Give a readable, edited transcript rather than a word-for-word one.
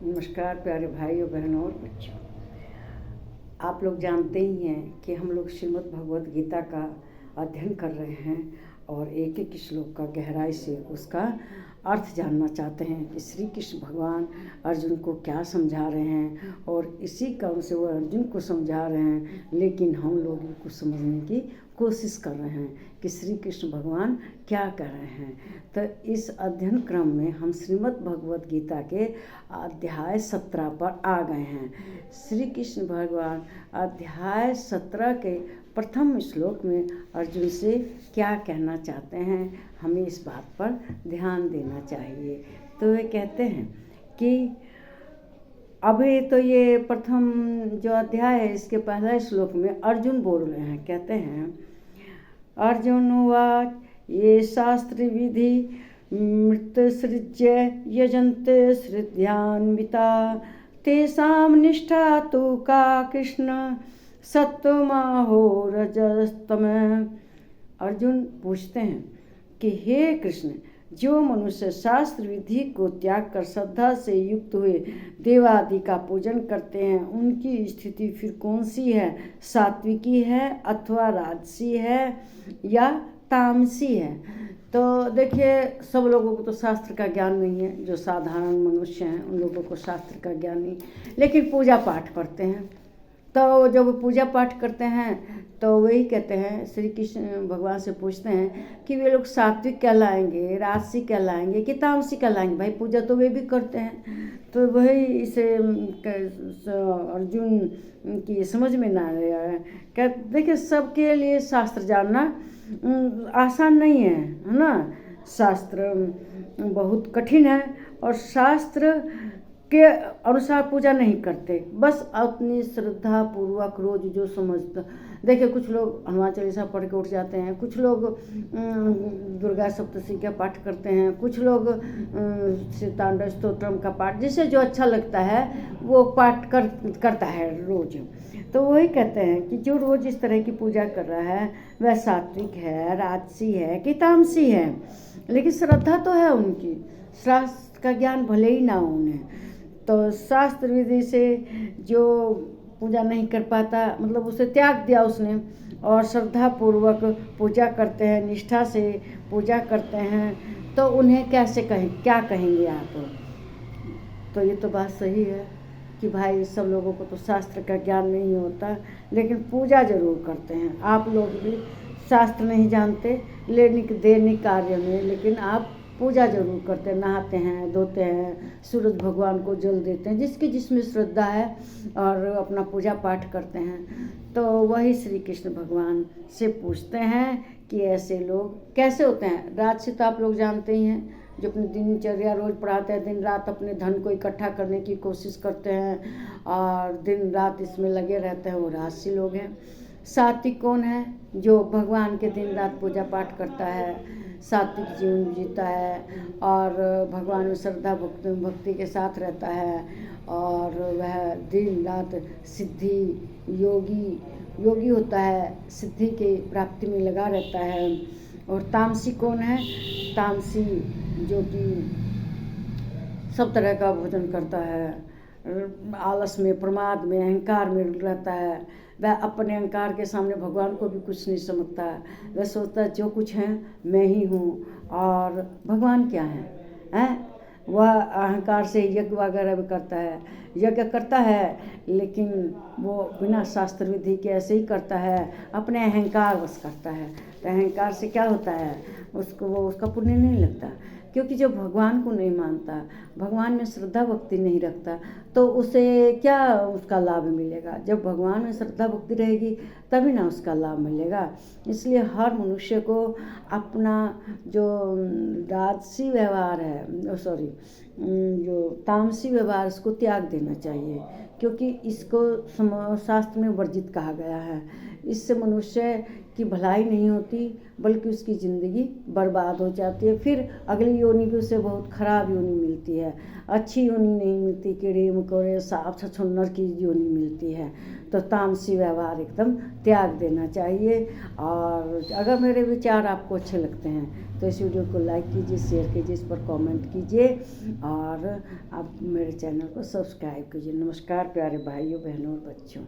नमस्कार प्यारे भाइयों बहनों और बच्चों। आप लोग जानते ही हैं कि हम लोग श्रीमद् भगवद गीता का अध्ययन कर रहे हैं और एक एक श्लोक का गहराई से उसका अर्थ जानना चाहते हैं कि श्री कृष्ण भगवान अर्जुन को क्या समझा रहे हैं और इसी क्रम से वो अर्जुन को समझा रहे हैं, लेकिन हम लोग इनको समझने की कोशिश कर रहे हैं कि श्री कृष्ण भगवान क्या कर रहे हैं। तो इस अध्ययन क्रम में हम श्रीमद् भगवद गीता के अध्याय 17 पर आ गए हैं। श्री कृष्ण भगवान अध्याय 17 के प्रथम श्लोक में अर्जुन से क्या कहना चाहते हैं, हमें इस बात पर ध्यान देना चाहिए। तो वे कहते हैं कि अभी तो ये प्रथम जो अध्याय है इसके पहले श्लोक में अर्जुन बोल रहे हैं। कहते हैं अर्जुन उवाच ये शास्त्र विधि मृतसृज्य यजन्ते श्रद्धान्विता तेषां निष्ठा तु का कृष्ण सत्वमाहो रजस्तम। अर्जुन पूछते हैं कि हे कृष्ण, जो मनुष्य शास्त्र विधि को त्याग कर श्रद्धा से युक्त हुए देवादि का पूजन करते हैं, उनकी स्थिति फिर कौन सी है? सात्विकी है अथवा राजसी है या तामसी है? तो देखिए, सब लोगों को तो शास्त्र का ज्ञान नहीं है। जो साधारण मनुष्य हैं उन लोगों को शास्त्र का ज्ञान नहीं, लेकिन पूजा पाठ करते हैं। तो जब पूजा पाठ करते हैं तो वही कहते हैं, श्री कृष्ण भगवान से पूछते हैं कि वे लोग सात्विक कहलाएंगे, राजसी कहलाएंगे कि तामसी कहलाएंगे? भाई पूजा तो वे भी करते हैं। तो वही इसे अर्जुन की समझ में ना आया है। देखिए, सबके लिए शास्त्र जानना आसान नहीं है ना। शास्त्र बहुत कठिन है और शास्त्र के अनुसार पूजा नहीं करते, बस अपनी श्रद्धा पूर्वक रोज जो समझता। देखिए, कुछ लोग हनुमान चालीसा पढ़ के उठ जाते हैं, कुछ लोग दुर्गा सप्तशती का पाठ करते हैं, कुछ लोग तांडव स्तोत्रम का पाठ, जिसे जो अच्छा लगता है वो पाठ करता है रोज। तो वही कहते हैं कि जो रोज इस तरह की पूजा कर रहा है वह सात्विक है, राजसी है कि तामसी है, लेकिन श्रद्धा तो है उनकी। शास्त्र का ज्ञान भले ही ना हो उन्हें, तो शास्त्र विधि से जो पूजा नहीं कर पाता, मतलब उसे त्याग दिया उसने, और श्रद्धा पूर्वक पूजा करते हैं, निष्ठा से पूजा करते हैं, तो उन्हें कैसे कहें, क्या कहेंगे आप? तो ये तो बात सही है कि भाई सब लोगों को तो शास्त्र का ज्ञान नहीं होता, लेकिन पूजा जरूर करते हैं। आप लोग भी शास्त्र नहीं जानते लेकिन दैनिक कार्य में, लेकिन आप पूजा जरूर करते हैं, नहाते हैं, धोते हैं, सूरज भगवान को जल देते हैं, जिसकी जिसमें श्रद्धा है, और अपना पूजा पाठ करते हैं। तो वही श्री कृष्ण भगवान से पूछते हैं कि ऐसे लोग कैसे होते हैं। राजसी तो आप लोग जानते ही हैं, जो अपनी दिनचर्या रोज पढ़ाते हैं, दिन रात अपने धन को इकट्ठा करने की कोशिश करते हैं और दिन रात इसमें लगे रहते हैं, वो राजसी लोग हैं। सात्विक कौन है? जो भगवान के दिन रात पूजा पाठ करता है, सात्विक जीवन जीता है और भगवान में श्रद्धा भक्ति के साथ रहता है, और वह दिन रात सिद्धि योगी होता है, सिद्धि की प्राप्ति में लगा रहता है। और तामसी कौन है? तामसी जो कि सब तरह का भोजन करता है, आलस में, प्रमाद में, अहंकार में रहता है। वह अपने अहंकार के सामने भगवान को भी कुछ नहीं समझता। वह सोचता है जो कुछ है मैं ही हूँ और भगवान क्या है? वह अहंकार से यज्ञ वगैरह भी करता है, यज्ञ करता है, लेकिन वो बिना शास्त्र विधि के ऐसे ही करता है, अपने अहंकार वश करता है। तो अहंकार से क्या होता है, उसका पुण्य नहीं लगता, क्योंकि जो भगवान को नहीं मानता, भगवान में श्रद्धा भक्ति नहीं रखता, तो उसे क्या उसका लाभ मिलेगा? जब भगवान में श्रद्धा भक्ति रहेगी तभी ना उसका लाभ मिलेगा। इसलिए हर मनुष्य को अपना जो राजसी व्यवहार है, जो तामसी व्यवहार, उसको त्याग देना चाहिए, क्योंकि इसको शास्त्र में वर्जित कहा गया है। इससे मनुष्य की भलाई नहीं होती, बल्कि उसकी ज़िंदगी बर्बाद हो जाती है। फिर अगली योनि भी उसे बहुत ख़राब योनि मिलती है, अच्छी योनि नहीं मिलती, कीड़े मकोड़े सांप छछूंदर की योनि मिलती है। तो तामसी व्यवहार एकदम त्याग देना चाहिए। और अगर मेरे विचार आपको अच्छे लगते हैं तो इस वीडियो को लाइक कीजिए, शेयर कीजिए, इस पर कमेंट कीजिए और आप मेरे चैनल को सब्सक्राइब कीजिए। नमस्कार प्यारे भाइयों, बहनों और बच्चों।